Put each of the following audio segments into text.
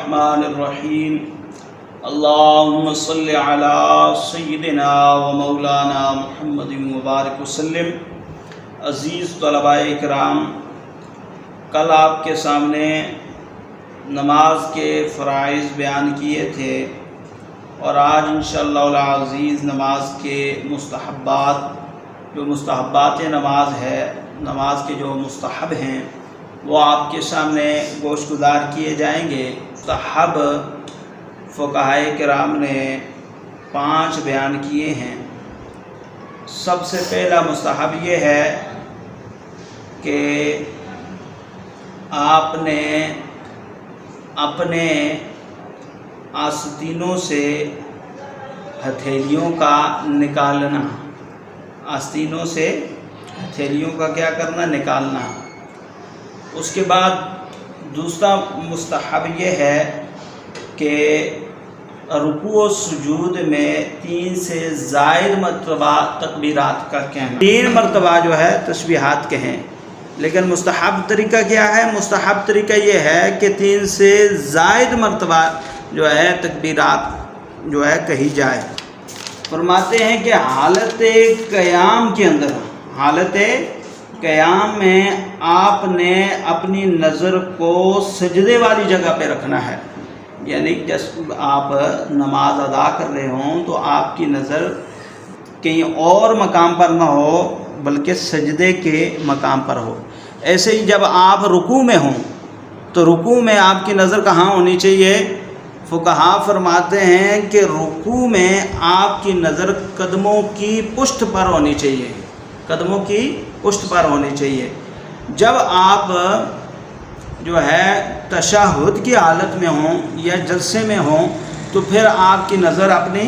الرحمن الرحیم اللہم صلی علی سیدنا و مولانا محمد مبارک وسلم۔ عزیز طلباء کرام، کل آپ کے سامنے نماز کے فرائض بیان کیے تھے اور آج انشاءاللہ العزیز نماز کے مستحبات، جو مستحبات نماز ہے، نماز کے جو مستحب ہیں وہ آپ کے سامنے گوش گزار کیے جائیں گے۔ مستحب فقہائے کرام نے 5 بیان کیے ہیں۔ سب سے پہلا مستحب یہ ہے کہ آپ نے اپنے آستینوں سے ہتھیلیوں کا نکالنا، آستینوں سے ہتھیلیوں کا کیا کرنا، نکالنا۔ اس کے بعد دوسرا مستحب یہ ہے کہ رکوع و سجود میں 3 سے زائد مرتبہ تکبیرات کا کہنا، 3 مرتبہ جو ہے تسبیحات کہیں۔ لیکن مستحب طریقہ کیا ہے؟ مستحب طریقہ یہ ہے کہ 3 سے زائد مرتبہ جو ہے تکبیرات جو ہے کہی جائے۔ فرماتے ہیں کہ حالت قیام کے اندر، حالت قیام میں آپ نے اپنی نظر کو سجدے والی جگہ پہ رکھنا ہے، یعنی جب آپ نماز ادا کر رہے ہوں تو آپ کی نظر کہیں اور مقام پر نہ ہو بلکہ سجدے کے مقام پر ہو۔ ایسے ہی جب آپ رکوع میں ہوں تو رکوع میں آپ کی نظر کہاں ہونی چاہیے؟ فقہا فرماتے ہیں کہ رکوع میں آپ کی نظر قدموں کی پشت پر ہونی چاہیے، قدموں کی پشت پر ہونی چاہیے۔ جب آپ جو ہے تشہد کی حالت میں ہوں یا جلسے میں ہوں تو پھر آپ کی نظر اپنی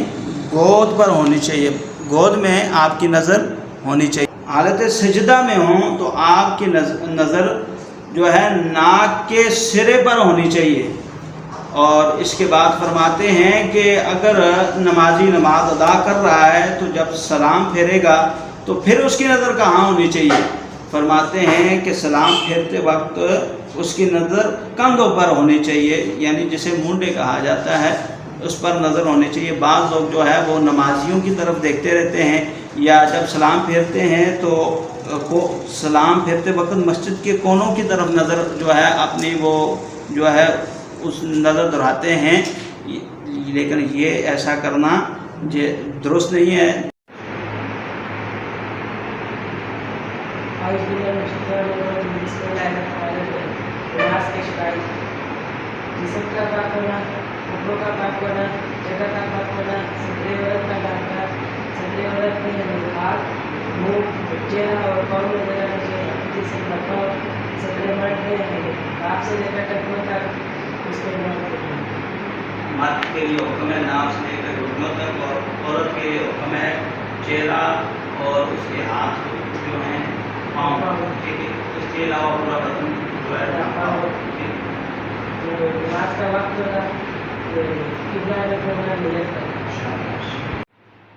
گود پر ہونی چاہیے، گود میں آپ کی نظر ہونی چاہیے۔ حالت سجدہ میں ہوں تو آپ کی نظر جو ہے ناک کے سرے پر ہونی چاہیے۔ اور اس کے بعد فرماتے ہیں کہ اگر نمازی نماز ادا کر رہا ہے تو جب سلام پھیرے گا تو پھر اس کی نظر کہاں ہونی چاہیے؟ فرماتے ہیں کہ سلام پھیرتے وقت اس کی نظر کندھوں پر ہونی چاہیے، یعنی جسے مونڈے کہا جاتا ہے، اس پر نظر ہونی چاہیے۔ بعض لوگ جو ہے وہ نمازیوں کی طرف دیکھتے رہتے ہیں یا جب سلام پھیرتے ہیں تو سلام پھیرتے وقت مسجد کے کونوں کی طرف نظر جو ہے اپنی وہ جو ہے اس نظر دہراتے ہیں، لیکن یہ ایسا کرنا درست نہیں ہے۔ جسم کا پاک ہونا، کپڑوں کا پاک ہونا، جگہ کا پاک ہونا، صدر عورت کا پاک ہونا، صدر عورت میں ہاتھ، منہ، چہرہ اور پاؤں میں لگانا چاہیے، جسے بتاؤ صدر مرد میں آپ سے لے کر ٹکنے تک اس کے بعد مرد کے لیے حکم ہے ناف سے لے کر گھٹنوں تک، اور عورت کے لیے حکم ہے چہرہ اور اس کے ہاتھ جو ہیں پاؤں، اس کے علاوہ پورا بدن جو ہے نماز کا وقت ہوگا قبلہ میں کرنا نیت کرنا۔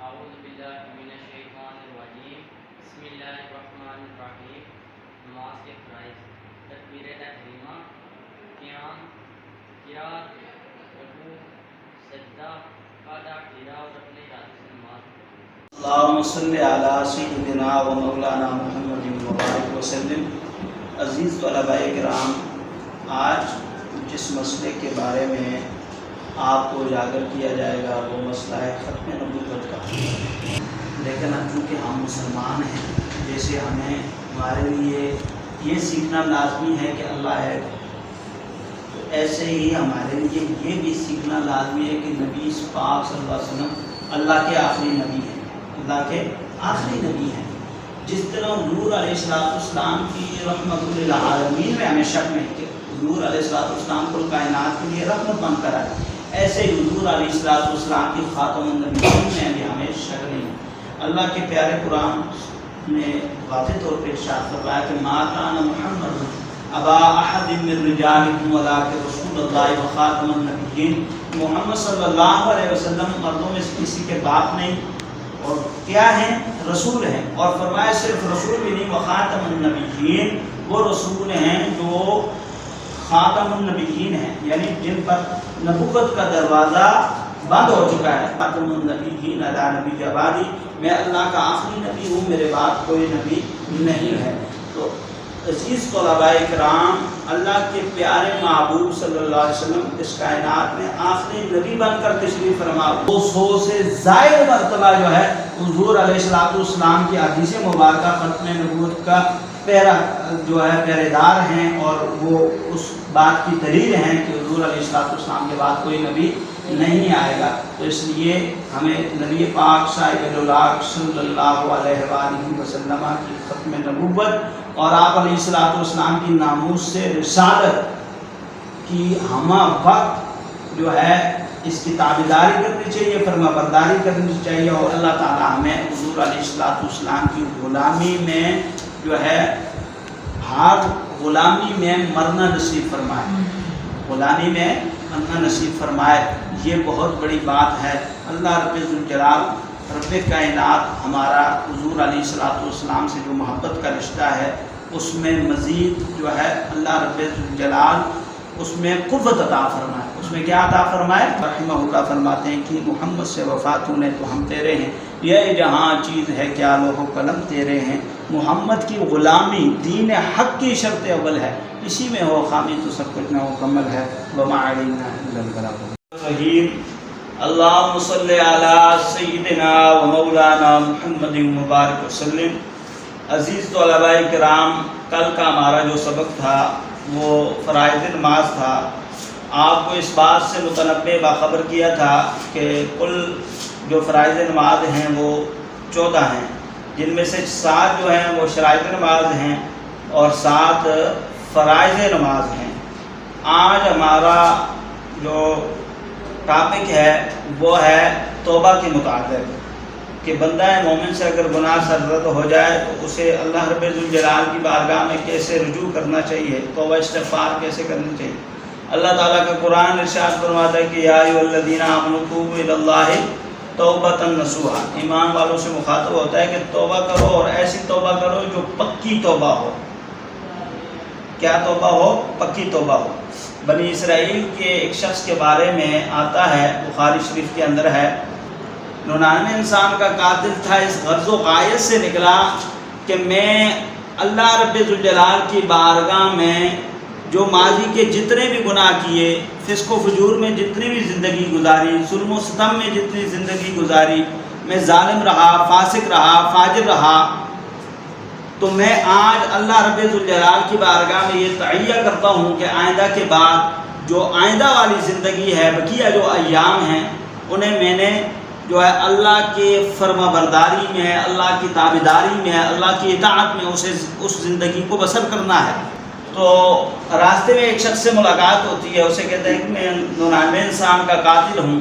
اعوذ باللہ من الشیطان الرجیم، بسم اللہ الرحمن الرحیم۔ نماز کے فرائض: تکبیر تحریمہ، قیام، قرات، رکوع، سجدہ، قعدہ، ٹھیرا اور اپنے ارادے سے نماز۔ اللہم صلی علی سیدنا و مولانا محمد مبارک وسلم۔ عزیز طلباء کرام، آج جس مسئلے کے بارے میں آپ کو اجاگر کیا جائے گا وہ مسئلہ ہے ختم نبوت کا۔ لیکن چونکہ ہم مسلمان ہیں، جیسے ہمارے لیے یہ سیکھنا لازمی ہے کہ اللہ ہے، تو ایسے ہی ہمارے لیے یہ بھی سیکھنا لازمی ہے کہ نبی پاک صلی اللہ علیہ وسلم اللہ کے آخری نبی ہیں، اللہ کے آخری نبی ہیں۔ جس طرح حضور علیہ السلام کی رحمت للعالمین میں ہمیں شک نہیں کہ حضور علیہ السلام کو کائنات کے لیے رحمت بن کر آئے، ایسے ہی حضور علیہ السلام کی خاتم النبیین میں بھی ہمیں شک نہیں۔ اللہ کے پیارے قرآن نے واضح طور پہ ارشاد فرمایا کہ ما کان محمد ابا احد من رجالکم ولکن رسول اللہ و خاتم النبیین۔ محمد صلی اللہ علیہ وسلم مردوں میں سے کسی کے باپ نہیں، اور کیا ہیں؟ رسول ہیں۔ اور فرمایا صرف رسول بھی نہیں، و خاتم النبیین، وہ رسول ہیں جو خاتم النبیین ہیں، یعنی جن پر نبوت کا دروازہ بند ہو چکا ہے. خاتم النبیین علی نبی بعدی، میں اللہ کا آخری نبی ہوں، میرے بعد کوئی نبی نہیں ہے. تو عزیز طلباء کرام، اللہ کے پیارے محبوب صلی اللہ علیہ وسلم اس کائنات میں آخری نبی بن کر تشریف فرما، 200 سے زائد مرتبہ جو ہے حضور علیہ السلام کی حدیث مبارکہ ختم نبوت کا پہرے دار ہیں، اور وہ اس بات کی دلیل ہیں کہ حضور علیہ السلام کے بعد کوئی نبی نہیں آئے گا. تو اس لیے ہمیں نبی پاک صاحب اللاق صلی اللہ علیہ وآلہ وسلم کی ختم نبوت اور آپ علیہ السلام کی ناموس سے رسالت کی ہمہ وقت جو ہے اس کی تابعداری کرنی چاہیے، فرما برداری کرنی چاہیے، اور اللہ تعالیٰ ہمیں حضور علیہ السلام کی غلامی میں جو ہے ہر غلامی میں مرنا نصیب فرمائے، غلامی میں مرنا نصیب فرمائے. یہ بہت بڑی بات ہے. اللہ رب ذوالجلال رب کائنات ہمارا حضور علیہ السلام سے جو محبت کا رشتہ ہے اس میں مزید جو ہے اللہ رب ذوالجلال اس میں قوت عطا فرمائے. اس میں کیا عطا فرمائے؟ رحمہ اللہ فرماتے ہیں کہ محمد سے وفاتوں نے تو ہم تیرے ہیں، یہ جہاں چیز ہے کیا لوح و قلم تیرے ہیں. محمد کی غلامی دین حق کی شرط اول ہے، اسی میں ہو خامی تو سب کچھ نہ مکمل ہے. وما علینا الا البلاغ. اللہم صلی علی سیدنا و مولانا محمد مبارک وسلم. عزیز طلباء کرام، کل کا ہمارا جو سبق تھا وہ فرائض نماز تھا. آپ کو اس بات سے متنبہ باخبر کیا تھا کہ کل جو فرائض نماز ہیں وہ 14 ہیں، جن میں سے 7 جو ہیں وہ شرائط نماز ہیں اور 7 فرائض نماز ہیں. آج ہمارا جو ٹاپک ہے وہ ہے توبہ کے متعلق، کہ بندہ مومن سے اگر گناہ سرزد ہو جائے تو اسے اللہ رب ذوالجلال کی بارگاہ میں کیسے رجوع کرنا چاہیے، توبہ استغفار کیسے کرنی چاہیے. اللہ تعالیٰ کا قرآن ارشاد فرماتا ہے کہ یا ایھا الذین آمنوا توبوا الی اللہ توبۃ نصوحا. ایمان والوں سے مخاطب ہوتا ہے کہ توبہ کرو، اور ایسی توبہ کرو جو پکی توبہ ہو. کیا توبہ ہو؟ پکی توبہ ہو. بنی اسرائیل کے ایک شخص کے بارے میں آتا ہے، بخاری شریف کے اندر ہے، 99 انسان کا قاتل تھا. اس غرض و غایت سے نکلا کہ میں اللہ رب ذوالجلال کی بارگاہ میں جو ماضی کے جتنے بھی گناہ کیے، فسق و فجور میں جتنی بھی زندگی گزاری، ظلم و ستم میں جتنی زندگی گزاری، میں ظالم رہا، فاسق رہا، فاجر رہا، تو میں آج اللہ رب ذوالجلال کی بارگاہ میں یہ تہیہ کرتا ہوں کہ آئندہ کے بعد جو آئندہ والی زندگی ہے، بقیہ جو ایام ہیں، انہیں میں نے جو ہے اللہ کے فرما برداری میں، اللہ کی تابعداری میں، اللہ کی اطاعت میں اس زندگی کو بسر کرنا ہے. تو راستے میں ایک شخص سے ملاقات ہوتی ہے، اسے کہتے ہیں کہ میں 99 انسان کا قاتل ہوں.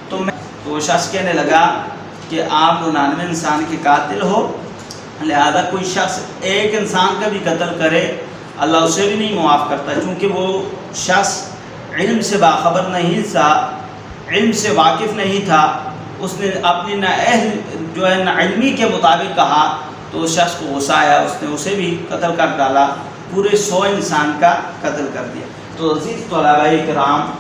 تو وہ شخص کہنے لگا کہ آپ 99 انسان کے قاتل ہو، لہذا کوئی شخص ایک انسان کا بھی قتل کرے اللہ اسے بھی نہیں معاف کرتا. چونکہ وہ شخص علم سے باخبر نہیں تھا، علم سے واقف نہیں تھا، اس نے اپنی نہ علمی کے مطابق کہا، تو اس شخص کو غصہ آیا، اس نے اسے بھی قتل کر ڈالا، پورے 100 انسان کا قتل کر دیا. تو عزیز طلباء کرام،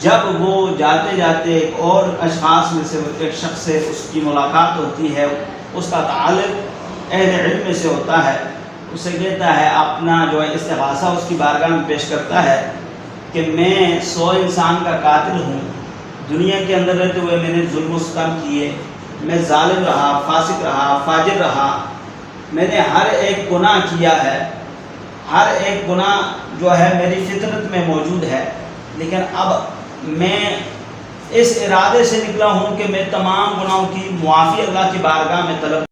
جب وہ جاتے جاتے ایک اور اشخاص میں سے ایک شخص سے اس کی ملاقات ہوتی ہے، اس کا تعلق اہل علم سے ہوتا ہے، اسے کہتا ہے، اپنا جو ہے استغاثہ اس کی بارگاہ میں پیش کرتا ہے کہ میں 100 انسان کا قاتل ہوں، دنیا کے اندر رہتے ہوئے میں نے ظلم و ستم کیے، میں ظالم رہا، فاسق رہا، فاجر رہا، میں نے ہر ایک گناہ کیا ہے، ہر ایک گناہ جو ہے میری فطرت میں موجود ہے، لیکن اب میں اس ارادے سے نکلا ہوں کہ میں تمام گناہوں کی معافی اللہ کی بارگاہ میں طلب